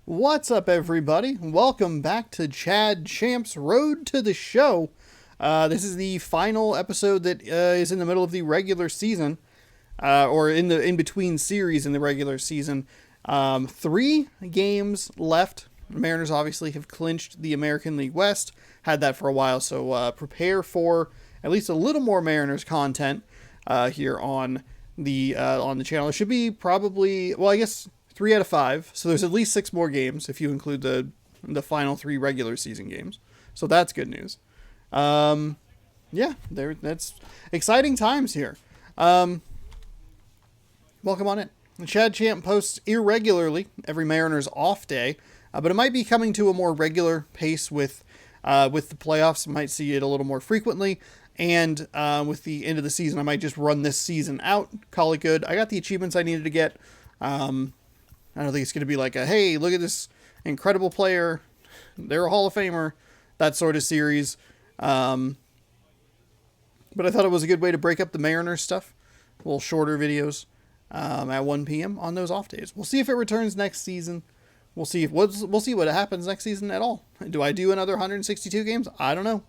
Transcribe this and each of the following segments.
What's up, everybody? Welcome back to Chad Champ's Road to the Show. This is the final episode that is in the middle of the regular season, or in the in between series in the regular season. 3 games left. The Mariners obviously have clinched the American League West. Had that for a while, so prepare for at least a little more Mariners content here on the channel. It should be probably, well, I guess 3 out of 5. So there's at least 6 more games if you include the final 3 regular season games. So that's good news. Yeah, that's exciting times here. Welcome on in. Chad Champ posts irregularly every Mariners off day, but it might be coming to a more regular pace with the playoffs. Might see it a little more frequently. And with the end of the season, I might just run this season out, call it good. I got the achievements I needed to get. I don't think it's going to be like a, hey, look at this incredible player, they're a Hall of Famer, that sort of series. But I thought it was a good way to break up the Mariners stuff. A little shorter videos at 1 p.m. on those off days. We'll see if it returns next season. We'll see what happens next season at all. Do I do another 162 games? I don't know.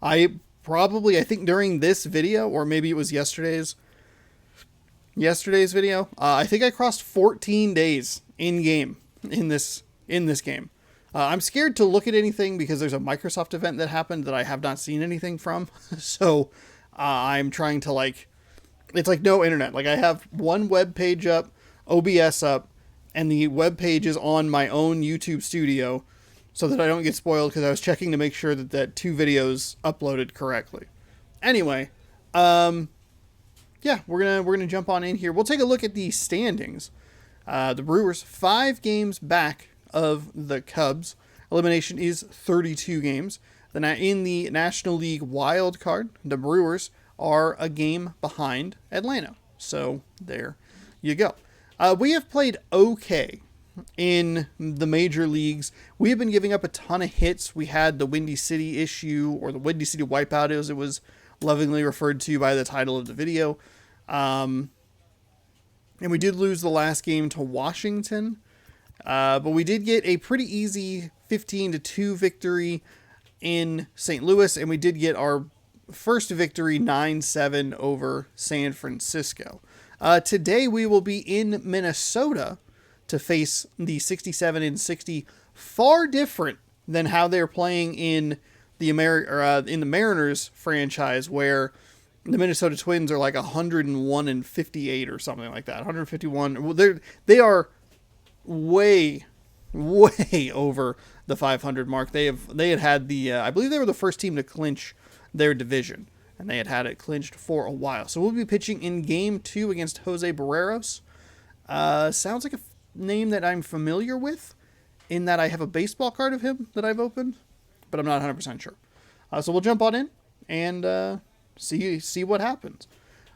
I think during this video, or maybe it was yesterday's video, I think I crossed 14 days in game in this game. I'm scared to look at anything because there's a Microsoft event that happened that I have not seen anything from. So I'm trying to it's like no internet. Like I have one web page up, OBS up, and the web page is on my own YouTube studio, so that I don't get spoiled, because I was checking to make sure that 2 videos uploaded correctly. Anyway, yeah, we're gonna jump on in here. We'll take a look at the standings. The Brewers 5 games back of the Cubs. Elimination is 32 games. Then in the National League wild card, the Brewers are a game behind Atlanta. So there you go. We have played okay in the major leagues. We have been giving up a ton of hits. We had the Windy City issue, or the Windy City wipeout, as it was lovingly referred to by the title of the video. And we did lose the last game to Washington. But we did get a pretty easy 15-2 victory in St. Louis, and we did get our first victory 9-7 over San Francisco. Today we will be in Minnesota to face the 67-60, far different than how they're playing in the in the Mariners franchise, where the Minnesota Twins are like 101-58 or something like that. 151. Well, they are way over the 500 mark. They had the I believe they were the first team to clinch their division, and they had it clinched for a while. So we'll be pitching in Game 2 against Jose Barreros. Sounds like a name that I'm familiar with, in that I have a baseball card of him that I've opened, but I'm not 100% sure. So we'll jump on in and see what happens.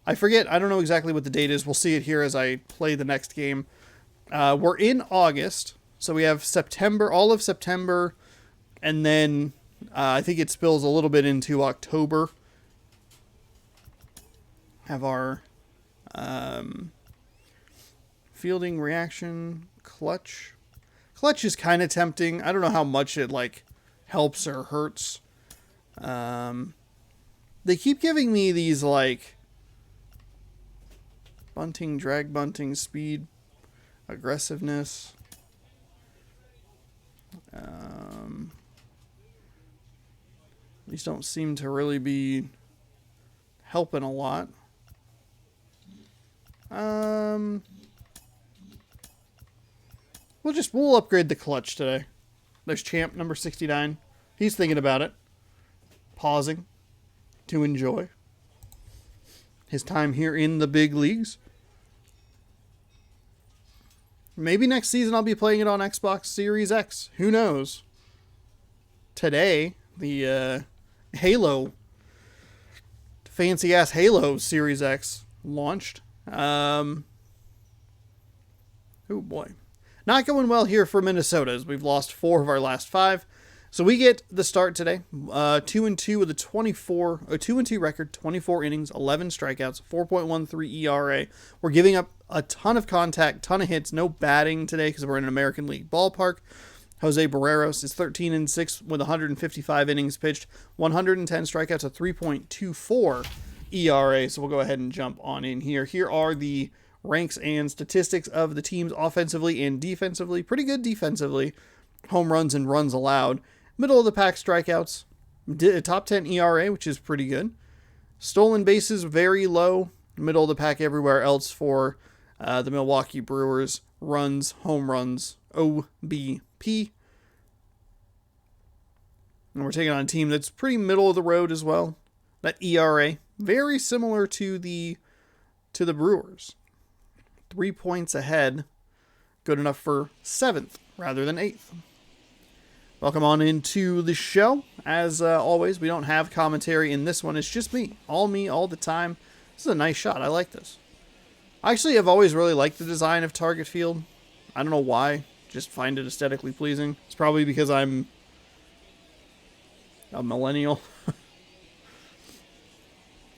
I forget. I don't know exactly what the date is. We'll see it here as I play the next game. We're in August, so we have September, all of September, and then I think it spills a little bit into October. Have our fielding reaction, clutch. Clutch is kind of tempting. I don't know how much it helps or hurts. They keep giving me these bunting, drag bunting, speed, aggressiveness. These don't seem to really be helping a lot. We'll upgrade the clutch today. There's Champ number 69. He's thinking about it. Pausing to enjoy his time here in the big leagues. Maybe next season I'll be playing it on Xbox Series X. Who knows? Today, the Halo, fancy ass Halo Series X launched. Oh boy. Not going well here for Minnesota, as we've lost 4 of our last 5. So we get the start today. 2-2 with a 2-2 record, 24 innings, 11 strikeouts, 4.13 ERA. We're giving up a ton of contact, ton of hits, no batting today because we're in an American League ballpark. Jose Barreros is 13-6 with 155 innings pitched, 110 strikeouts, a 3.24 ERA. So we'll go ahead and jump on in here. Here are the ranks and statistics of the teams offensively and defensively. Pretty good defensively. Home runs and runs allowed. Middle of the pack strikeouts. Top 10 ERA, which is pretty good. Stolen bases, very low. Middle of the pack everywhere else for the Milwaukee Brewers. Runs, home runs, OBP. And we're taking on a team that's pretty middle of the road as well. That ERA, very similar to the Brewers. 3 points ahead. Good enough for 7th rather than 8th. Welcome on into the show. As always, we don't have commentary in this one. It's just me all the time. This is a nice shot. I like this. Actually, I've always really liked the design of Target Field. I don't know why. Just find it aesthetically pleasing. It's probably because I'm a millennial.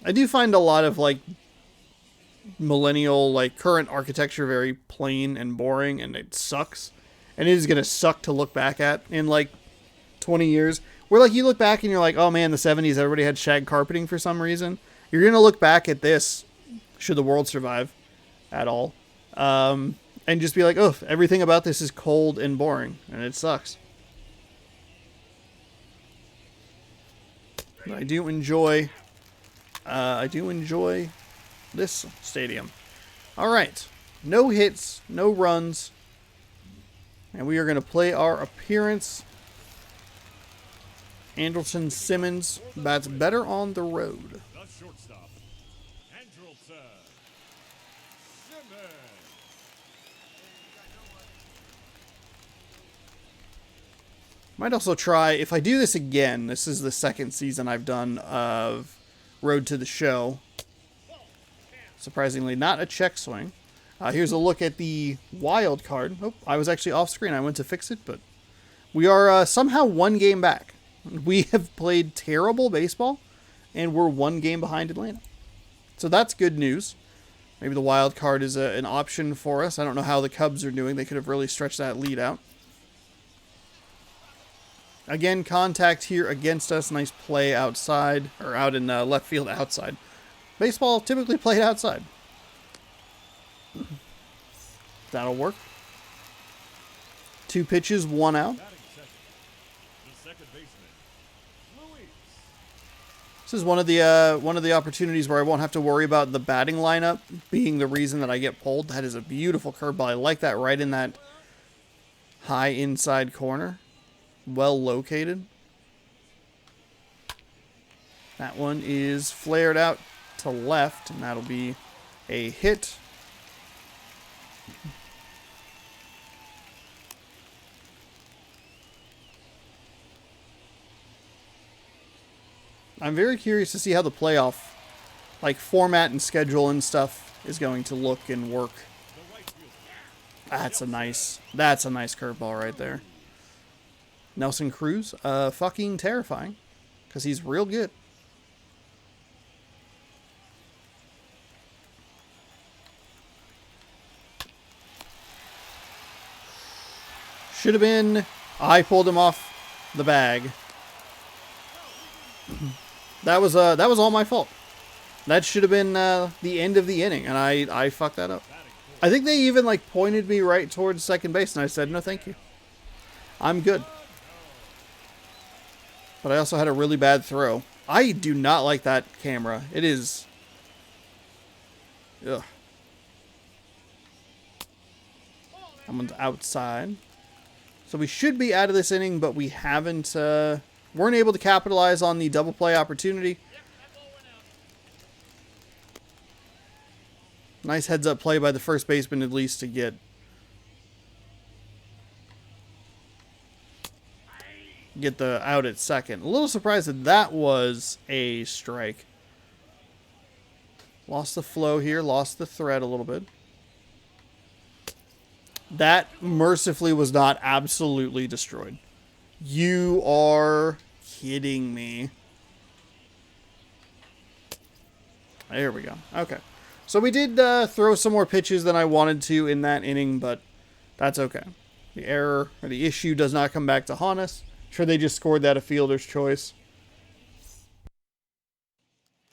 I do find a lot of millennial current architecture very plain and boring, and it sucks. And it is going to suck to look back at in 20 years. Where you look back and you're like, oh man, the 70s, everybody had shag carpeting for some reason. You're going to look back at this, should the world survive at all, and just be like, oh, everything about this is cold and boring, and it sucks. But I do enjoy this stadium. All right, no hits, no runs. And we are going to play our appearance. Andrelton Simmons bats better on the road. The shortstop, Andrelton Simmons. Might also try, if I do this again, this is the second season I've done of Road to the Show. Surprisingly, not a check swing. Here's a look at the wild card. Oh, I was actually off screen. I went to fix it, but we are somehow 1 game back. We have played terrible baseball, and we're 1 game behind Atlanta. So that's good news. Maybe the wild card is an option for us. I don't know how the Cubs are doing. They could have really stretched that lead out. Again, contact here against us. Nice play outside, or out in left field outside. Baseball typically played outside. That'll work. 2 pitches, 1 out. This is one of the opportunities where I won't have to worry about the batting lineup being the reason that I get pulled. That is a beautiful curveball. I like that right in that high inside corner. Well located. That one is flared out to left, and that'll be a hit. I'm very curious to see how the playoff, format and schedule and stuff is going to look and work. That's a nice curveball right there. Nelson Cruz, fucking terrifying, because he's real good. Should have been. I pulled him off the bag. That was all my fault. That should have been the end of the inning, and I fucked that up. I think they even pointed me right towards second base, and I said, no, thank you. I'm good. But I also had a really bad throw. I do not like that camera. It is. Ugh. I'm on the outside. So we should be out of this inning, but we haven't. Weren't able to capitalize on the double play opportunity. Nice heads up play by the first baseman at least to get the out at second. A little surprised that was a strike. Lost the flow here, lost the thread a little bit. That mercifully was not absolutely destroyed. You are kidding me. There we go. Okay. So we did throw some more pitches than I wanted to in that inning, but that's okay. The error or the issue does not come back to haunt us. Sure, they just scored that a fielder's choice.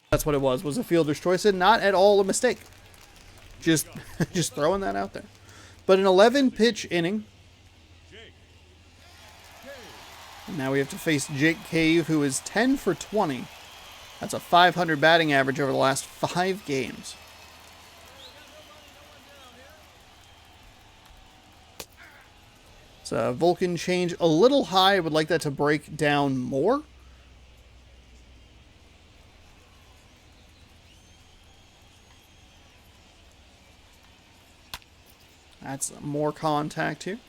That's what it was a fielder's choice, and not at all a mistake. Just throwing that out there. But an 11-pitch inning. And now we have to face Jake Cave, who is 10 for 20. That's a 500 batting average over the last 5 games. It's a Vulcan change a little high. I would like that to break down more. That's more contact here.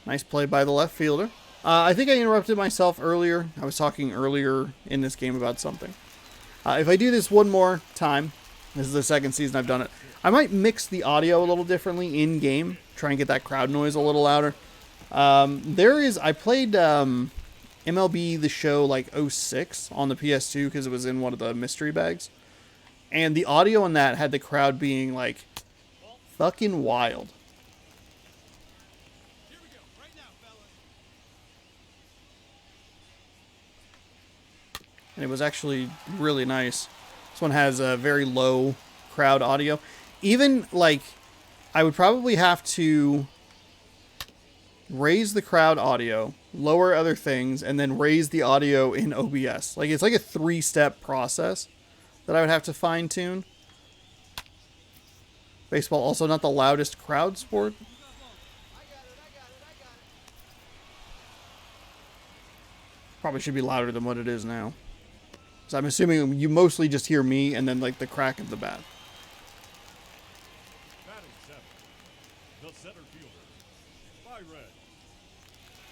Nice play by the left fielder. I think I interrupted myself earlier. I was talking earlier in this game about something. If I do this one more time, this is the second season I've done it, I might mix the audio a little differently in-game, try and get that crowd noise a little louder. I played MLB The Show like '06 on the PS2 because it was in one of the mystery bags. And the audio on that had the crowd being like fucking wild. And it was actually really nice. This one has a very low crowd audio. Even, like, I would probably have to raise the crowd audio, lower other things, and then raise the audio in OBS. Like, it's like a 3-step process that I would have to fine-tune. Baseball also not the loudest crowd sport. Probably should be louder than what it is now. So I'm assuming you mostly just hear me and then like the crack of the bat. Batting seventh, the center fielder, by red,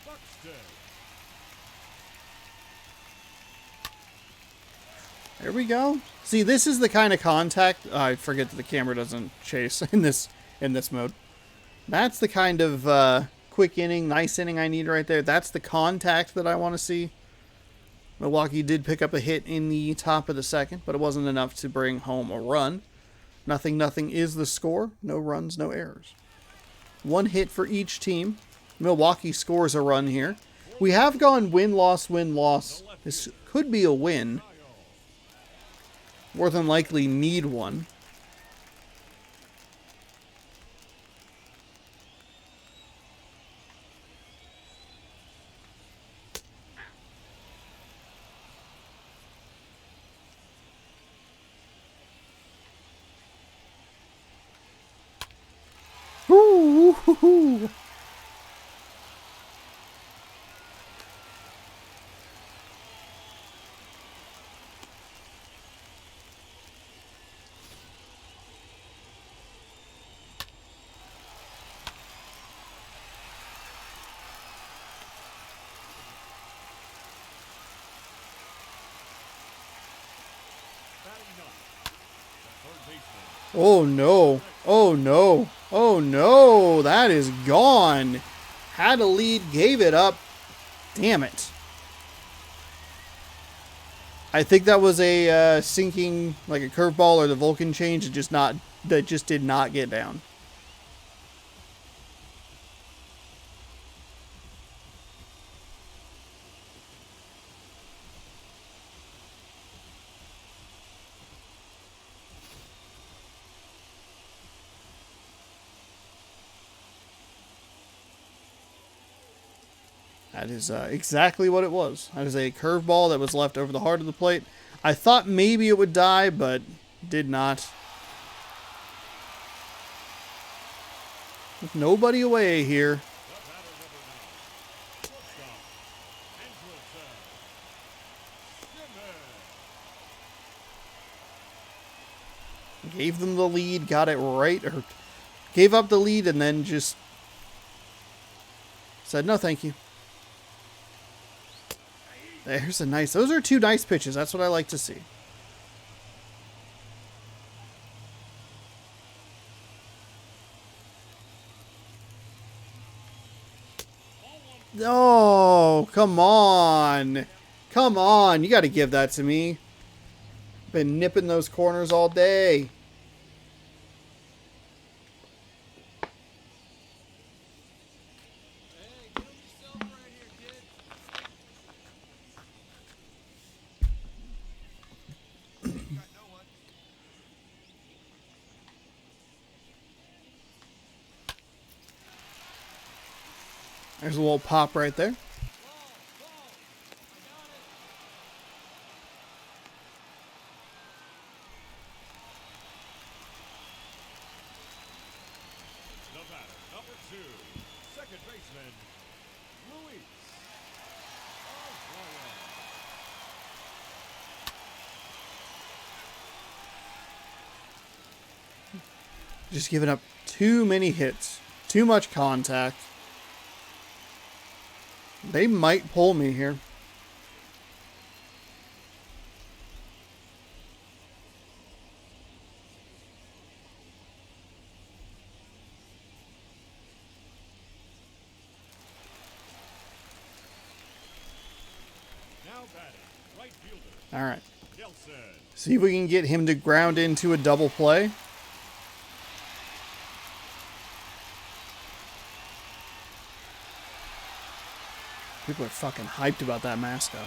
Buxton. There we go. See, this is the kind of contact. I forget that the camera doesn't chase in this mode. That's the kind of quick inning, nice inning I need right there. That's the contact that I want to see. Milwaukee did pick up a hit in the top of the second, but it wasn't enough to bring home a run. 0-0 is the score. No runs, no errors. 1 hit for each team. Milwaukee scores a run here. We have gone win-loss, win-loss. This could be a win. More than likely need one. Ooh. Oh no. Oh no. Oh no. That is gone. Had a lead, gave it up. Damn it. I think that was a sinking, like a curveball or the Vulcan change. That just did not get down. That is exactly what it was. That is a curveball that was left over the heart of the plate. I thought maybe it would die, but did not. With nobody away here. Gave them the lead, got it right, or gave up the lead and then just said no thank you. There's a nice... Those are 2 nice pitches. That's what I like to see. Oh, come on. Come on. You got to give that to me. Been nipping those corners all day. There's a little pop right there. The batter, number 2, second baseman, Luis. Just giving up too many hits. Too much contact. They might pull me here. Now batting, right fielder, All right. Nelson. See if we can get him to ground into a double play. People are fucking hyped about that mascot.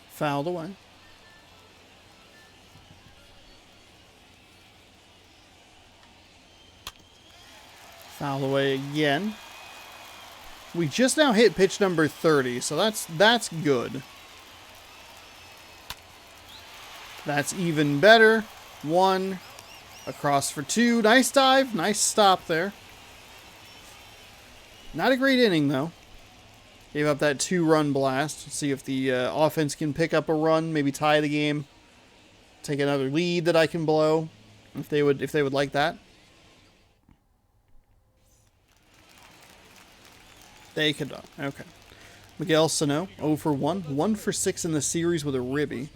Fouled away. Foul away again. We just now hit pitch number 30, so that's good. That's even better. 1. Across for 2. Nice dive. Nice stop there. Not a great inning, though. Gave up that 2-run blast. Let's see if the offense can pick up a run, maybe tie the game. Take another lead that I can blow, if they would like that. They could not. Okay. Miguel Sano, 0 for 1. 1 for 6 in the series with a ribby.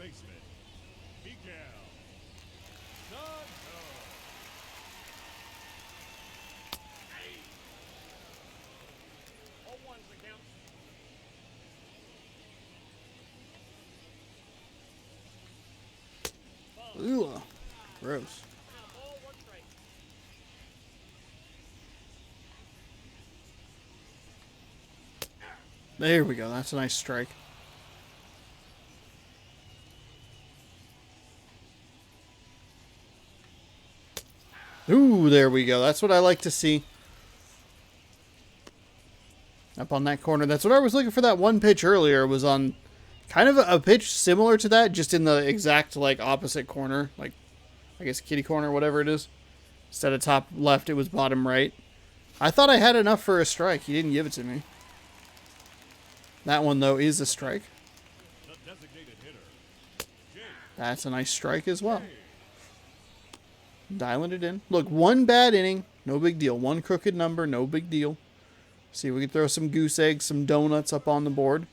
Ooh, gross. There we go. That's a nice strike. Ooh, there we go. That's what I like to see. Up on that corner. That's what I was looking for. That one pitch earlier. It was on kind of a pitch similar to that, just in the exact, like, opposite corner. Like, I guess kitty corner, whatever it is. Instead of top left, it was bottom right. I thought I had enough for a strike. He didn't give it to me. That one, though, is a strike. That's a nice strike as well. Dialing it in. Look, one bad inning, no big deal. One crooked number, no big deal. See if we can throw some goose eggs, some donuts up on the board.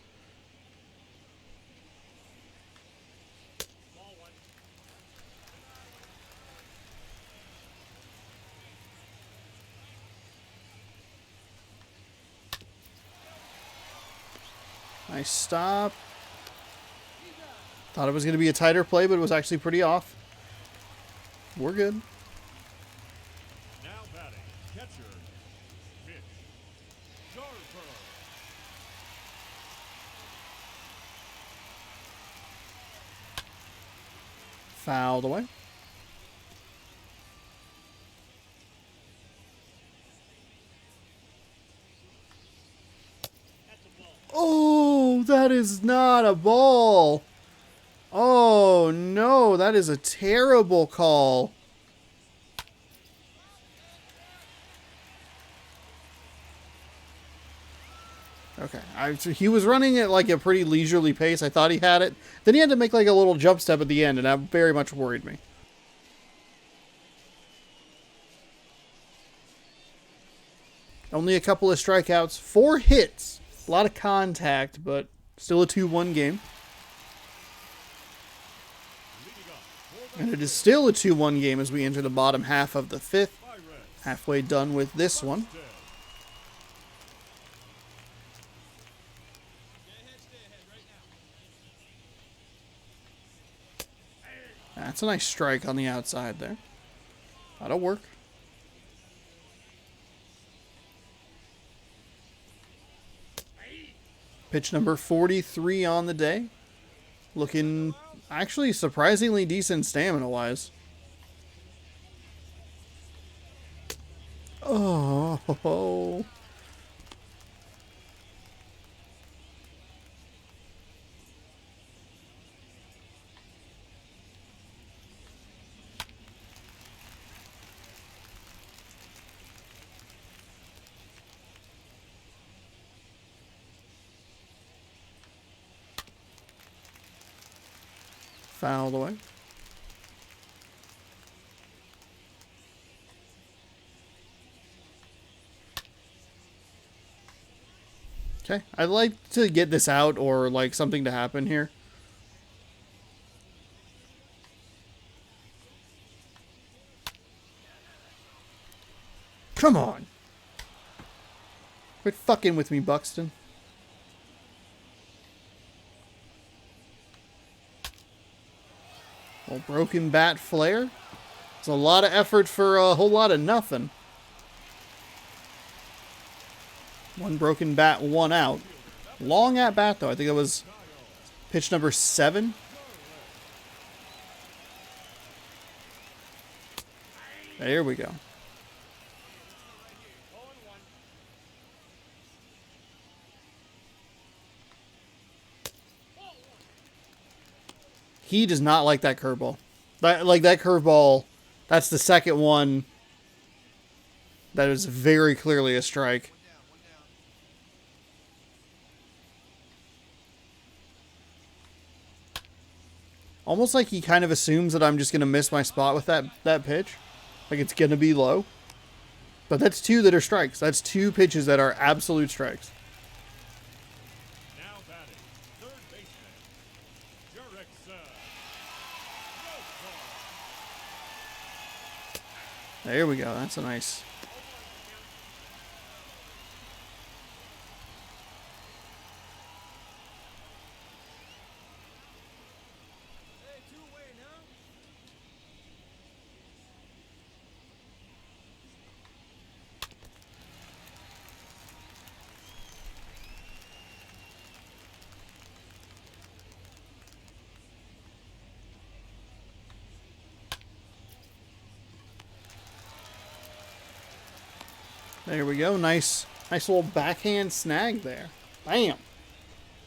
Nice stop. Thought it was going to be a tighter play, but it was actually pretty off. We're good. Now batting, catcher, Mitch Garver. Fouled away. Oh, that is not a ball. Oh, no, that is a terrible call. Okay, he was running at like a pretty leisurely pace. I thought he had it. Then he had to make like a little jump step at the end, and that very much worried me. Only a couple of strikeouts, 4 hits, a lot of contact, but still a 2-1 game. And it is still a 2-1 game as we enter the bottom half of the 5th. Halfway done with this one. That's a nice strike on the outside there. That'll work. Pitch number 43 on the day. Looking actually surprisingly decent stamina-wise. Oh. Fouled away. Okay, I'd like to get this out or like something to happen here. Come on. Quit fucking with me, Buxton. Well, broken bat flare. It's a lot of effort for a whole lot of nothing. One broken bat, 1 out. Long at bat though. I think it was pitch number 7. There we go. He does not like that curveball. That curveball, that's the second one that is very clearly a strike. Almost like he kind of assumes that I'm just going to miss my spot with that pitch. Like it's going to be low. But that's 2 that are strikes. That's 2 pitches that are absolute strikes. Now batting, third baseman, There we go. That's a nice... There we go. Nice little backhand snag there. Bam.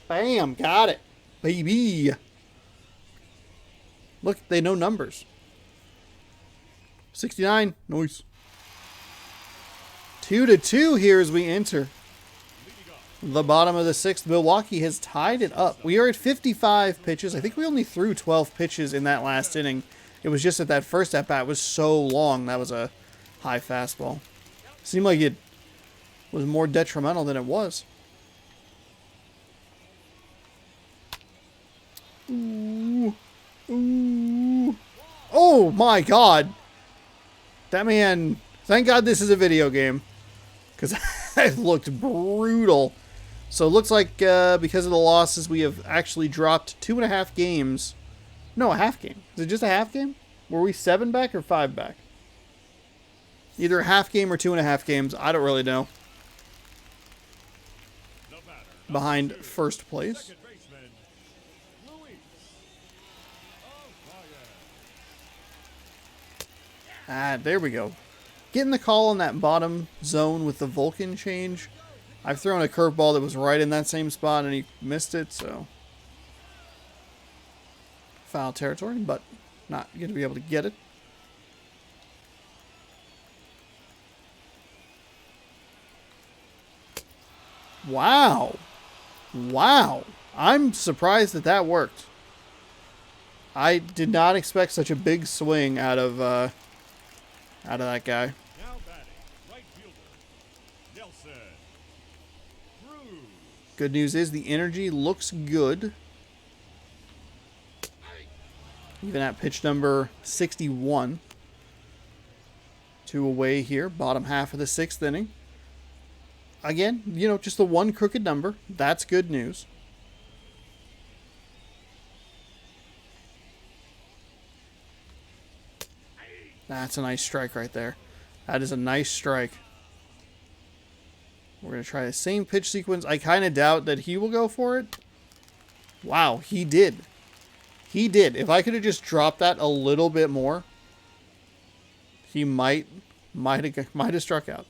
Bam. Got it. Baby. Look, they know numbers. 69. Nice. 2-2 here as we enter the bottom of the 6th. Milwaukee has tied it up. We are at 55 pitches. I think we only threw 12 pitches in that last inning. It was just that first at-bat was so long. That was a high fastball. Seemed like it was more detrimental than it was. Ooh. Ooh. Oh my god. That man... Thank god this is a video game. Because it looked brutal. So it looks like because of the losses, we have actually dropped 2.5 games. No, a half game. Is it just a half game? Were we 7 back or 5 back? Either a half game or 2.5 games. I don't really know. Behind first place. There we go. Getting the call on that bottom zone with the Vulcan change. I've thrown a curveball that was right in that same spot and he missed it, so... Foul territory, but not going to be able to get it. Wow. Wow. I'm surprised that that worked. I did not expect such a big swing out of that guy. Now batting, right fielder, Nelson. Good news is the energy looks good. Even at pitch number 61. 2 away here, bottom half of the 6th inning. Again, you know, just the one crooked number. That's good news. That's a nice strike right there. That is a nice strike. We're going to try the same pitch sequence. I kind of doubt that he will go for it. Wow, he did. He did. If I could have just dropped that a little bit more, he might have struck out.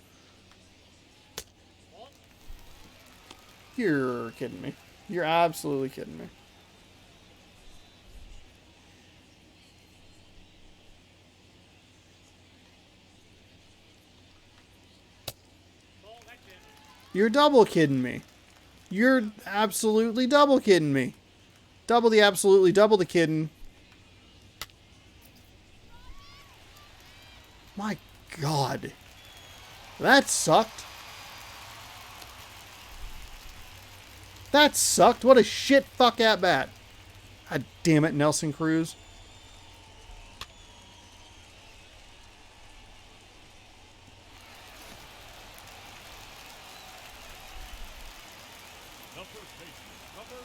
You're kidding me. You're absolutely kidding me. You're double kidding me. You're absolutely double kidding me. Double the absolutely, double the kidding. My God. That sucked. That sucked. What a shit fuck at bat. God damn it, Nelson Cruz. The first baseman, number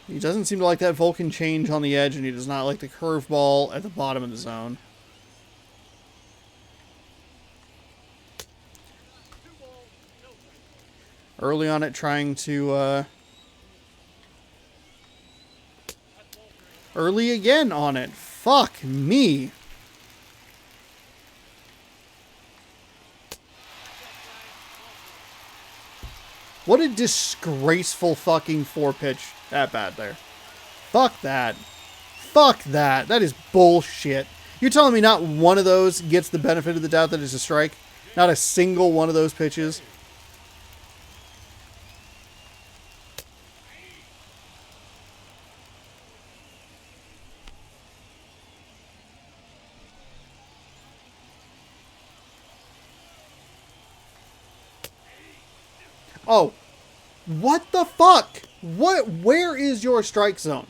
22. He doesn't seem to like that Vulcan change on the edge, and he does not like the curveball at the bottom of the zone. Early on it, trying to... early again on it. Fuck me. What a disgraceful fucking 4-pitch at bat there. Fuck that. Fuck that. That is bullshit. You're telling me not one of those gets the benefit of the doubt that it's a strike? Not a single one of those pitches? Oh, what the fuck? Where is your strike zone?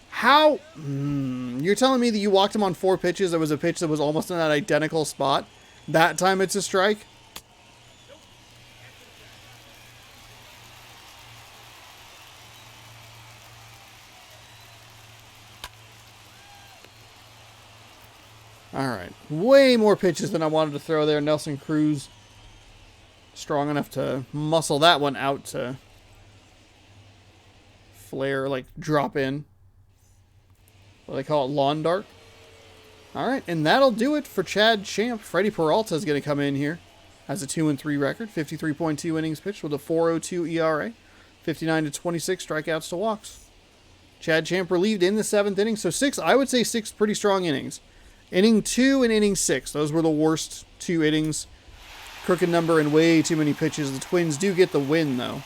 How? You're telling me that you walked him on 4 pitches. There was a pitch that was almost in that identical spot. That time it's a strike? All right. Way more pitches than I wanted to throw there. Nelson Cruz strong enough to muscle that one out to flare, like drop in. What do they call it? Lawn dart. All right, and that'll do it for Chad Champ. Freddie Peralta is going to come in here. Has a 2-3 record, 53.2 innings pitched with a 4.02 ERA, 59 to 26 strikeouts to walks. Chad Champ relieved in the 7th inning, so I would say 6 pretty strong innings. Inning 2 and inning 6, those were the worst 2 innings. Crooked number and way too many pitches. The Twins do get the win, though.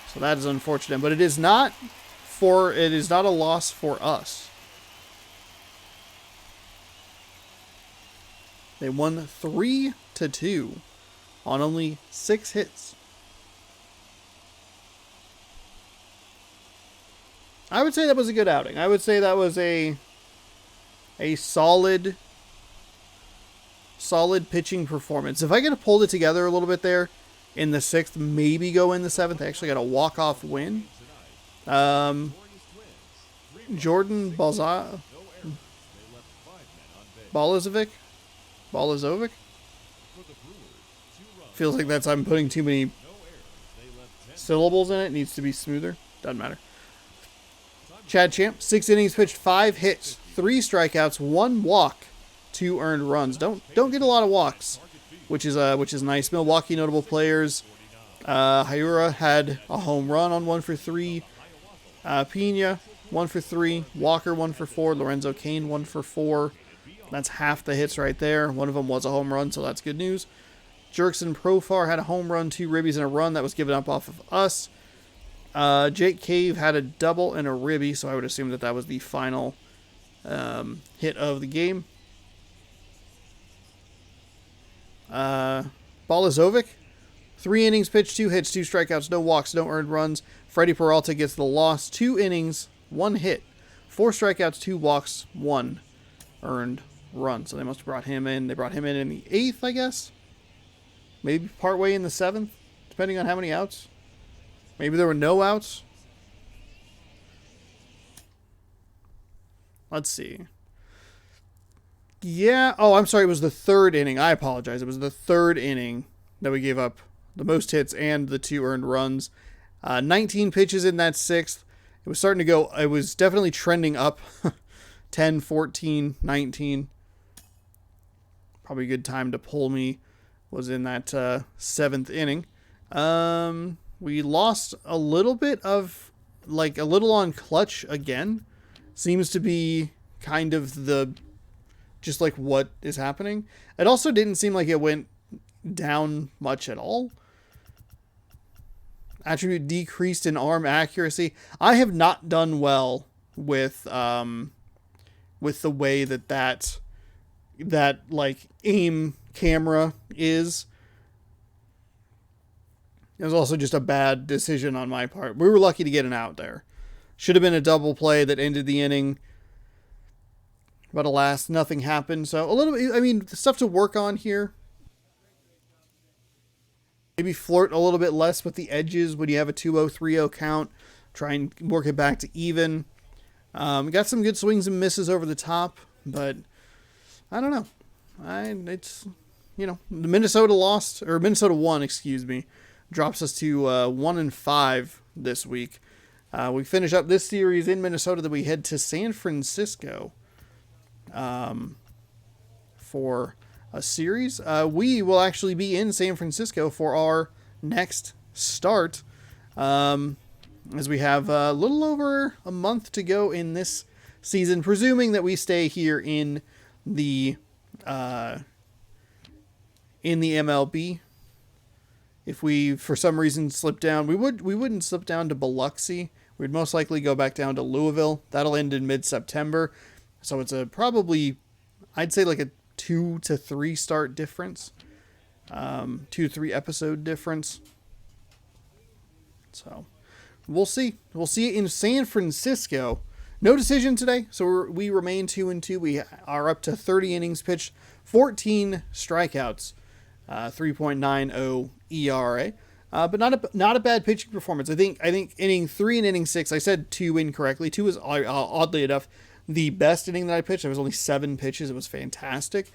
So that is unfortunate. But it is not a loss for us. They won 3-2 on only 6 hits. I would say that was a good outing. I would say that was a solid pitching performance. If I could have pulled it together a little bit there in the 6th, maybe go in the 7th, I actually got a walk-off win. Jordan Balazovic? Feels like I'm putting too many syllables in it. It needs to be smoother. Doesn't matter. Chad Champ, 6 innings pitched, 5 hits, 3 strikeouts, 1 walk, 2 earned runs. Don't get a lot of walks, which is nice. Milwaukee notable players. Hayura had a home run on 1 for 3. Pena 1 for 3. Walker 1 for 4. Lorenzo Cain 1 for 4. That's half the hits right there. One of them was a home run, so that's good news. Jerkson Profar had a home run, 2 ribbies, and a run that was given up off of us. Jake Cave had a double and a ribby, so I would assume that was the final hit of the game. Balazovic, 3 innings pitched, 2 hits, 2 strikeouts, no walks, no earned runs. Freddie Peralta gets the loss, 2 innings, 1 hit, 4 strikeouts, 2 walks, 1 earned run. So they must have brought him in. They brought him in the 8th, I guess. Maybe partway in the 7th, depending on how many outs. Maybe there were no outs. Let's see. Yeah. Oh, I'm sorry. It was the 3rd inning. I apologize. It was the 3rd inning that we gave up the most hits and the 2 earned runs. 19 pitches in that 6th. It was starting to go. It was definitely trending up. 10, 14, 19. Probably a good time to pull me was in that 7th inning. We lost a little bit of, like, a little on clutch again. Seems to be kind of just like what is happening. It also didn't seem like it went down much at all. Attribute decreased in arm accuracy. I have not done well with the way that like aim camera is. It was also just a bad decision on my part. We were lucky to get an out there. Should have been a double play that ended the inning. But alas, nothing happened. So a little bit, I mean, stuff to work on here. Maybe flirt a little bit less with the edges when you have a 2-0, 3-0 count. Try and work it back to even. Got some good swings and misses over the top, but I don't know. It's, you know, the Minnesota won, excuse me, drops us to 1-5 this week. We finish up this series in Minnesota, then we head to San Francisco for a series. We will actually be in San Francisco for our next start, as we have a little over a month to go in this season, presuming that we stay here in the MLB. If we, for some reason, slip down, we wouldn't slip down to Biloxi. We'd most likely go back down to Louisville. That'll end in mid-September. So it's probably, I'd say like a 2 to 3 start difference. 2 to 3 episode difference. So we'll see. We'll see it in San Francisco. No decision today, so we remain 2-2. We are up to 30 innings pitched, 14 strikeouts, 3.90 ERA. But not a bad pitching performance. I think inning 3 and inning 6, I said 2 incorrectly. 2 was oddly enough the best inning that I pitched. There was only 7 pitches. It was fantastic.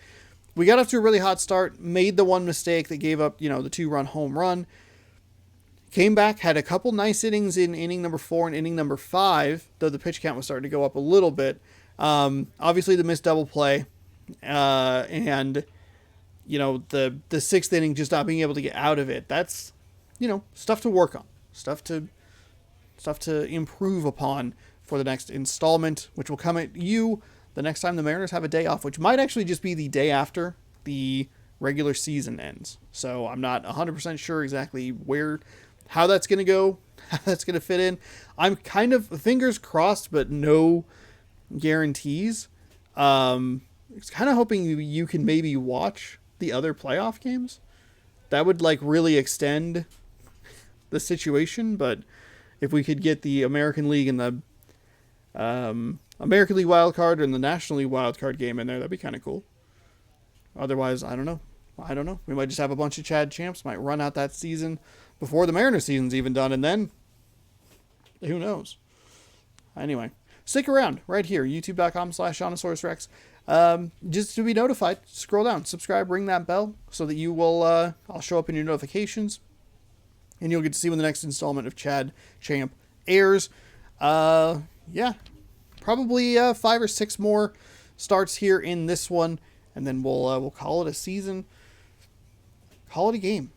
We got off to a really hot start, made the one mistake that gave up, the 2-run home run. Came back, had a couple nice innings in inning number 4 and inning number 5, though the pitch count was starting to go up a little bit. Obviously the missed double play, and the 6th inning just not being able to get out of it. That's, stuff to work on, stuff to improve upon for the next installment, which will come at you the next time the Mariners have a day off, which might actually just be the day after the regular season ends. So I'm not 100% sure exactly how that's going to go, how that's going to fit in. I'm kind of fingers crossed, but no guarantees. It's kind of hoping you can maybe watch the other playoff games. That would really extend the situation, but if we could get the American League and the American League wild card and the National League wild card game in there, that'd be kind of cool. Otherwise, I don't know. We might just have a bunch of Chad champs, might run out that season before the Mariners season's even done, and then who knows? Anyway, stick around right here, youtube.com/ShaunosaurusRex. Just to be notified, scroll down, subscribe, ring that bell so that you will, I'll show up in your notifications, and you'll get to see when the next installment of Chad Champ airs. Yeah, probably 5 or 6 more starts here in this one, and then we'll call it a season. Call it a game.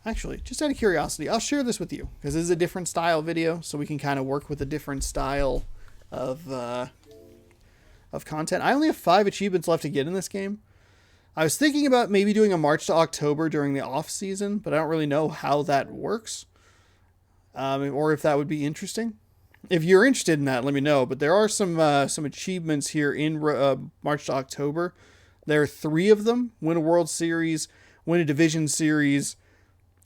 Actually, just out of curiosity, I'll share this with you because this is a different style video, so we can kind of work with a different style of content. I only have 5 achievements left to get in this game. I was thinking about maybe doing a March to October during the off season, but I don't really know how that works, or if that would be interesting. If you're interested in that, let me know. But there are some achievements here in March to October. There are 3 of them: win a World Series, win a division series,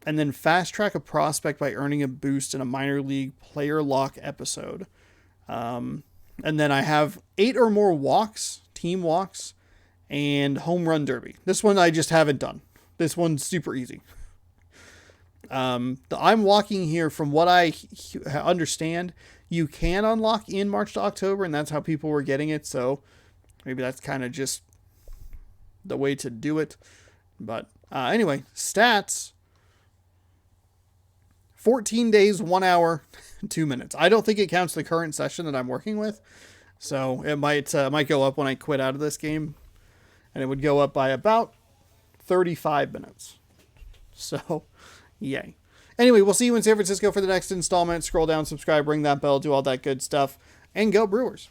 and then fast track a prospect by earning a boost in a minor league player lock episode. And then I have 8 or more walks, team walks, and home run derby. This one I just haven't done. This one's super easy. I'm walking here from what I understand. You can unlock in March to October, and that's how people were getting it. So maybe that's kind of just the way to do it. But anyway, stats. 14 days, 1 hour, 2 minutes. I don't think it counts the current session that I'm working with. So it might go up when I quit out of this game. And it would go up by about 35 minutes. So, yay. Anyway, we'll see you in San Francisco for the next installment. Scroll down, subscribe, ring that bell, do all that good stuff. And go Brewers.